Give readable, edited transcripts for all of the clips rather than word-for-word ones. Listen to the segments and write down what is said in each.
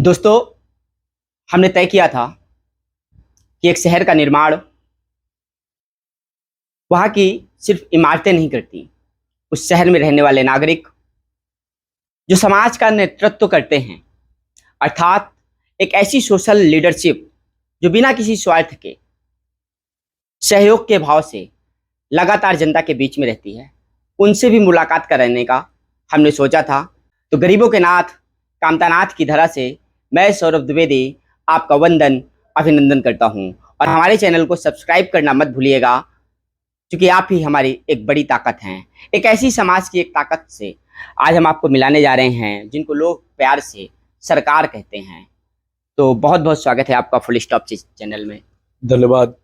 दोस्तों, हमने तय किया था कि एक शहर का निर्माण वहाँ की सिर्फ इमारतें नहीं करती, उस शहर में रहने वाले नागरिक जो समाज का नेतृत्व करते हैं, अर्थात एक ऐसी सोशल लीडरशिप जो बिना किसी स्वार्थ के सहयोग के भाव से लगातार जनता के बीच में रहती है, उनसे भी मुलाकात कराने का हमने सोचा था। तो गरीबों के नाथ कामतानाथ की धरा से मैं सौरभ द्विवेदी आपका वंदन अभिनंदन करता हूं और हमारे चैनल को सब्सक्राइब करना मत भूलिएगा, क्योंकि आप ही हमारी एक बड़ी ताकत हैं। एक ऐसी समाज की एक ताकत से आज हम आपको मिलाने जा रहे हैं जिनको लोग प्यार से सरकार कहते हैं। तो बहुत बहुत स्वागत है आपका फुल स्टॉप चैनल में। धन्यवाद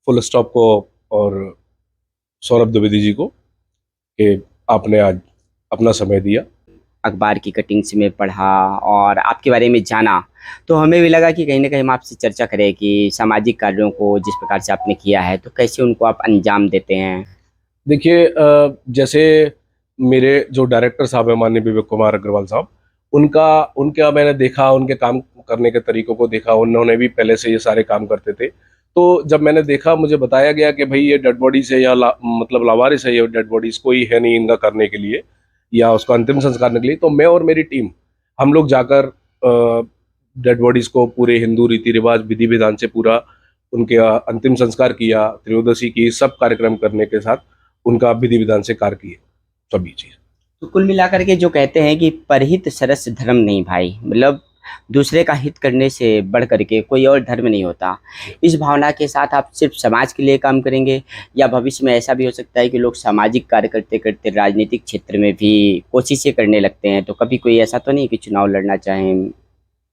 फुल स्टॉप को और सौरभ द्विवेदी जी को कि आपने आज अपना समय दिया। अखबार की कटिंग से मैं पढ़ा और आपके बारे में जाना, तो हमें भी लगा कि कहीं ना कहीं हम आपसे चर्चा करें कि सामाजिक कार्यों को जिस प्रकार से आपने किया है तो कैसे उनको आप अंजाम देते हैं। देखिए, जैसे मेरे जो डायरेक्टर साहब हैं माननीय विवेक कुमार अग्रवाल साहब, उनका मैंने देखा, उनके काम करने के तरीकों को देखा। उन्होंने भी पहले से ये सारे काम करते थे। तो जब मैंने देखा, मुझे बताया गया कि भाई ये डेड बॉडीज है या मतलब लावारिस है, ये डेड बॉडीज कोई है नहीं इनका करने के लिए या उसका अंतिम संस्कार करने के लिए। तो मैं और मेरी टीम हम लोग जाकर डेड बॉडीज को पूरे हिंदू रीति रिवाज विधि विधान से पूरा उनके अंतिम संस्कार किया, त्रयोदशी की, सब कार्यक्रम करने के साथ उनका विधि विधान से कार्य किए सभी चीज। तो कुल मिलाकर के जो कहते हैं कि परहित सरस धर्म नहीं भाई, मतलब दूसरे का हित करने से बढ़ करके कोई और धर्म नहीं होता। इस भावना के साथ आप सिर्फ समाज के लिए काम करेंगे या भविष्य में ऐसा भी हो सकता है कि लोग सामाजिक कार्य करते करते राजनीतिक क्षेत्र में भी कोशिशें करने लगते हैं? तो कभी कोई ऐसा तो नहीं कि चुनाव लड़ना चाहें,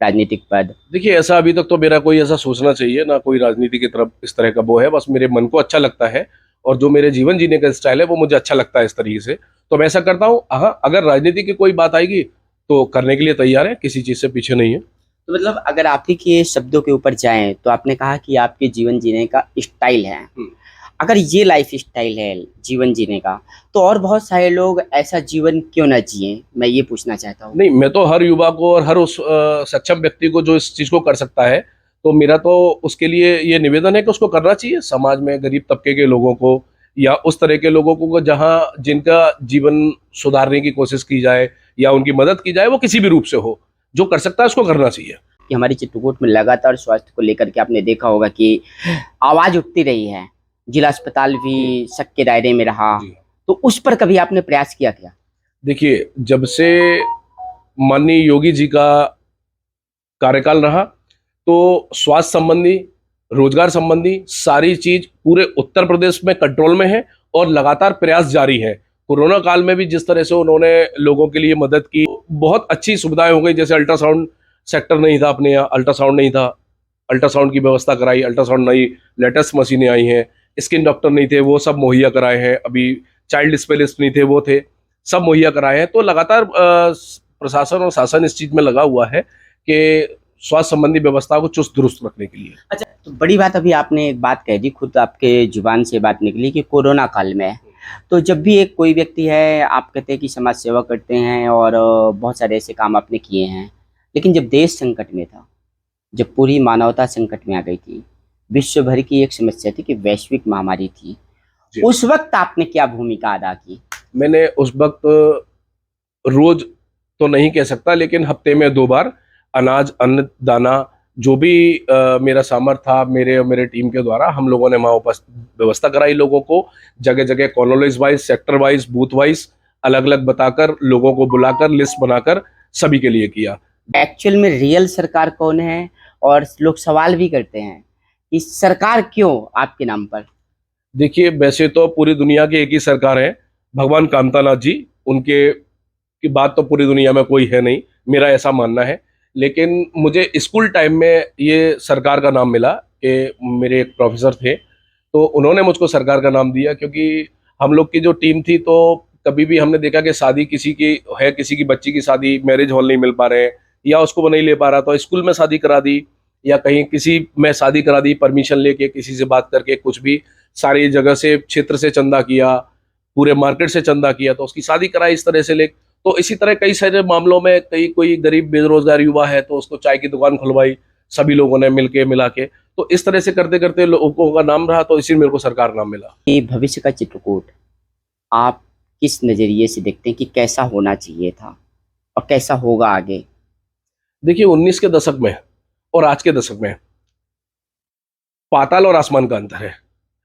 राजनीतिक पद? देखिए, ऐसा अभी तक तो मेरा कोई ऐसा सोचना चाहिए ना, कोई राजनीति की तरफ इस तरह का वो है। बस मेरे मन को अच्छा लगता है और जो मेरे जीवन जीने का स्टाइल है वो मुझे अच्छा लगता है इस तरीके से, तो मैं ऐसा करता हूँ। हाँ, अगर राजनीति की कोई बात आएगी तो करने के लिए तैयार है, किसी चीज से पीछे नहीं है। तो मतलब अगर आप ही के शब्दों के ऊपर जाएं तो आपने कहा कि आपके जीवन जीने का स्टाइल है। अगर ये लाइफ स्टाइल है जीवन जीने का, तो और बहुत सारे लोग ऐसा जीवन क्यों ना जिए, मैं ये पूछना चाहता हूँ। नहीं, मैं तो हर युवा को और हर उस सक्षम व्यक्ति को जो इस चीज को कर सकता है, तो मेरा तो उसके लिए ये निवेदन है कि उसको करना चाहिए। समाज में गरीब तबके के लोगों को या उस तरह के लोगों को जहाँ जिनका जीवन सुधारने की कोशिश की जाए या उनकी मदद की जाए, वो किसी भी रूप से हो, जो कर सकता है उसको करना चाहिए। कि हमारी चित्रकूट में लगातार स्वास्थ्य को लेकर के आपने देखा होगा कि आवाज उठती रही है, जिला अस्पताल भी शक के दायरे में रहा, तो उस पर कभी आपने प्रयास किया क्या? देखिए, जब से माननीय योगी जी का कार्यकाल रहा, तो स्वास्थ्य संबंधी, रोजगार संबंधी सारी चीज पूरे उत्तर प्रदेश में कंट्रोल में है और लगातार प्रयास जारी है। कोरोना काल में भी जिस तरह से उन्होंने लोगों के लिए मदद की, बहुत अच्छी सुविधाएं हो गई। जैसे अल्ट्रासाउंड सेक्टर नहीं था, अपने यहाँ अल्ट्रासाउंड नहीं था, अल्ट्रासाउंड की व्यवस्था कराई। अल्ट्रासाउंड नई लेटेस्ट मशीनें आई हैं। स्किन डॉक्टर नहीं थे, वो सब मुहैया कराए हैं। अभी चाइल्ड स्पेशलिस्ट नहीं थे, वो थे, सब मुहैया कराए हैं। तो लगातार प्रशासन और शासन इस चीज में लगा हुआ है कि स्वास्थ्य संबंधी व्यवस्था को चुस्त दुरुस्त रखने के लिए। अच्छा, तो बड़ी बात अभी आपने एक बात कह दी, खुद आपके जुबान से बात निकली कि कोरोना काल में, तो जब भी एक कोई व्यक्ति है, आप कहते हैं कि समाज सेवा करते हैं और बहुत सारे ऐसे काम आपने किए हैं, लेकिन जब देश संकट में था, जब पूरी मानवता संकट में आ गई थी, विश्व भर की एक समस्या थी कि वैश्विक महामारी थी, उस वक्त आपने क्या भूमिका अदा की? मैंने उस वक्त, रोज तो नहीं कह सकता, लेकिन हफ्ते में 2 बार अनाज, अन्न, दाना, जो भी मेरा सामर्थ्य था, मेरे और मेरे टीम के द्वारा हम लोगों ने वहाँ व्यवस्था कराई। लोगों को जगह जगह colonies wise, sector wise, booth wise अलग अलग बताकर, लोगों को बुलाकर, लिस्ट बनाकर सभी के लिए किया। एक्चुअल में रियल सरकार कौन है? और लोग सवाल भी करते हैं कि सरकार क्यों आपके नाम पर? देखिए, वैसे तो पूरी दुनिया की एक ही सरकार है, भगवान कामतानाथ जी। उनके की बात तो पूरी दुनिया में कोई है नहीं, मेरा ऐसा मानना है। लेकिन मुझे स्कूल टाइम में ये सरकार का नाम मिला कि मेरे एक प्रोफेसर थे, तो उन्होंने मुझको सरकार का नाम दिया। क्योंकि हम लोग की जो टीम थी, तो कभी भी हमने देखा कि शादी किसी की है, किसी की बच्ची की शादी, मैरिज हॉल नहीं मिल पा रहे हैं या उसको वो नहीं ले पा रहा, तो स्कूल में शादी करा दी या कहीं किसी में शादी करा दी, परमिशन लेके, किसी से बात करके, कुछ भी सारी जगह से, क्षेत्र से चंदा किया, पूरे मार्केट से चंदा किया, तो उसकी शादी कराई इस तरह से ले। तो इसी तरह कई सारे मामलों में कोई गरीब बेरोजगार युवा है तो उसको चाय की दुकान खुलवाई सभी लोगों ने मिला के। तो इस तरह से करते करते लोगों का नाम रहा, तो इसी मेरे को सरकार नाम मिला। ये भविष्य का चित्रकूट आप किस नजरिए से देखते हैं कि कैसा होना चाहिए था और कैसा होगा आगे? देखिए 19 के दशक में और आज के दशक में पाताल और आसमान का अंतर है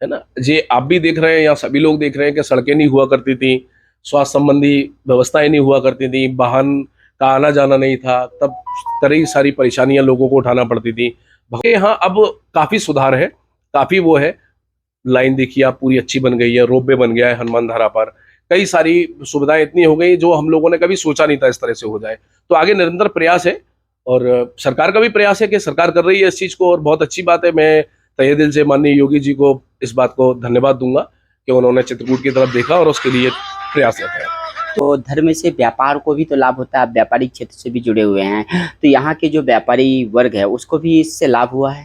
ना। ये आप भी देख रहे हैं या सभी लोग देख रहे हैं कि सड़कें नहीं हुआ करती थी, स्वास्थ्य संबंधी व्यवस्थाएं नहीं हुआ करती थी, वाहन का आना जाना नहीं था, तब कई सारी परेशानियां लोगों को उठाना पड़ती थी। हाँ अब काफी सुधार है, काफी वो है। लाइन देखिए आप पूरी अच्छी बन गई है, रोपवे बन गया है हनुमान धारा पर, कई सारी सुविधाएं इतनी हो गई जो हम लोगों ने कभी सोचा नहीं था इस तरह से हो जाए। तो आगे निरंतर प्रयास है और सरकार का भी प्रयास है कि सरकार कर रही है इस चीज को, और बहुत अच्छी बात है। मैं तहे दिल से माननीय योगी जी को इस बात को धन्यवाद दूंगा कि उन्होंने चित्रकूट की तरफ देखा और उसके लिए प्रयासरत है। तो धर्म से व्यापार को भी तो लाभ होता है, आप व्यापारिक क्षेत्र से भी जुड़े हुए हैं, तो यहाँ के जो व्यापारी वर्ग है उसको भी इससे लाभ हुआ है?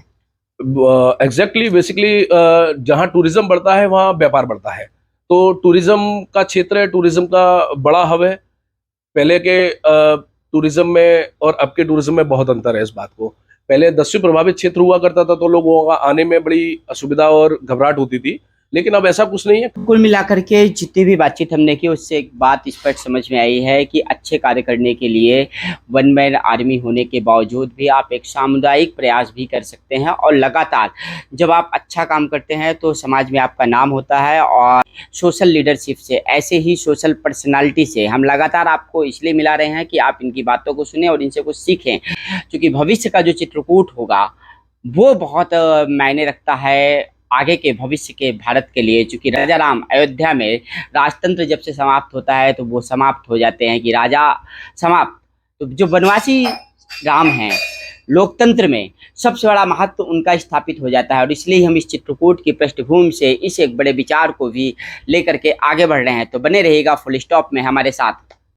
एग्जैक्टली बेसिकली जहाँ टूरिज्म बढ़ता है वहाँ व्यापार बढ़ता है। तो टूरिज्म का क्षेत्र है, टूरिज्म का बड़ा हब है। पहले के टूरिज्म में और अब के टूरिज्म में बहुत अंतर है इस बात को। पहले दस्यु प्रभावित क्षेत्र हुआ करता था तो लोगों का आने में बड़ी असुविधा और घबराहट होती थी, लेकिन अब ऐसा कुछ नहीं है। कुल मिलाकर के जितनी भी बातचीत हमने की उससे एक बात स्पष्ट समझ में आई है कि अच्छे कार्य करने के लिए वन मैन आर्मी होने के बावजूद भी आप एक सामुदायिक प्रयास भी कर सकते हैं, और लगातार जब आप अच्छा काम करते हैं तो समाज में आपका नाम होता है। और सोशल लीडरशिप से, ऐसे ही सोशल पर्सनालिटी से हम लगातार आपको इसलिए मिला रहे हैं कि आप इनकी बातों को सुनें और इनसे कुछ सीखें, क्योंकि भविष्य का जो चित्रकूट होगा वो बहुत मायने रखता है आगे के भविष्य के भारत के लिए। चूंकि राजा राम अयोध्या में राजतंत्र जब से समाप्त होता है तो वो समाप्त हो जाते हैं कि राजा समाप्त, तो जो वनवासी राम हैं लोकतंत्र में सबसे बड़ा महत्व उनका स्थापित हो जाता है। और इसलिए हम इस चित्रकूट की पृष्ठभूमि से इस एक बड़े विचार को भी लेकर के आगे बढ़ रहे हैं। तो बने रहिएगा फुल स्टॉप में हमारे साथ।